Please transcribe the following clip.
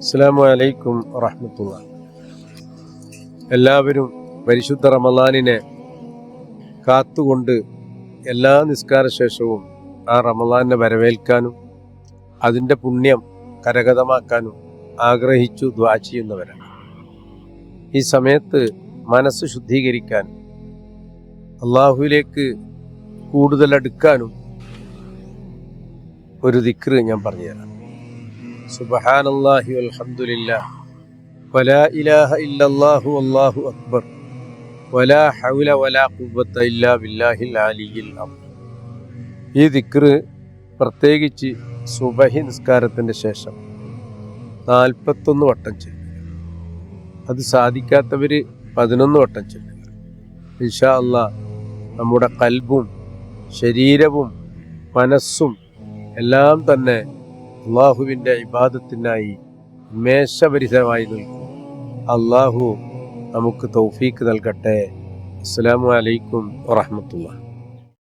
അസ്സലാമു അലൈക്കും വറഹ്മത്തുള്ളാഹി. എല്ലാവരും പരിശുദ്ധ റമളാനിനെ കാത്തുകൊണ്ട് എല്ലാ നിസ്കാരശേഷവും ആ റമളാനിനെ വരവേൽക്കാനും അതിൻ്റെ പുണ്യം കരഗതമാക്കാനും ആഗ്രഹിച്ചു ദുആ ചെയ്യുന്നവരാണ്. ഈ സമയത്ത് മനസ്സ് ശുദ്ധീകരിക്കാൻ, അള്ളാഹുവിലേക്ക് കൂടുതൽ അടുക്കാനും ഒരു ദിക്റ് ഞാൻ പറഞ്ഞുതരാം. സുബ്ഹാനല്ലാഹി വൽഹംദുലില്ലാഹ് വലാ ഇലാഹ ഇല്ലല്ലാഹു വല്ലാഹു അക്ബർ വലാ ഹൗല വലാ ഖുവ്വത ഇല്ലാ ബില്ലാഹിൽ അലിയിൽ അദീം. ഈ ദിക്റ് പ്രത്യേകിച്ച് സുബഹി നിസ്കാരത്തിൻ്റെ ശേഷം 41 വട്ടം ചൊല്ലുക. അത് സാധിക്കാത്തവർ 11 വട്ടം ചൊല്ലുക. ഇൻഷാ അല്ലാഹ് നമ്മുടെ ഖൽബും ശരീരവും മനസ്സും എല്ലാം തന്നെ അള്ളാഹുവിൻ്റെ ഇബാദത്തിനായി ഉന്മേഷഭരിതമായി നിൽക്കും. അള്ളാഹു നമുക്ക് തൗഫീക്ക് നൽകട്ടെ. അസ്സലാമു അലൈക്കും വറഹ്മത്തുള്ളാഹി.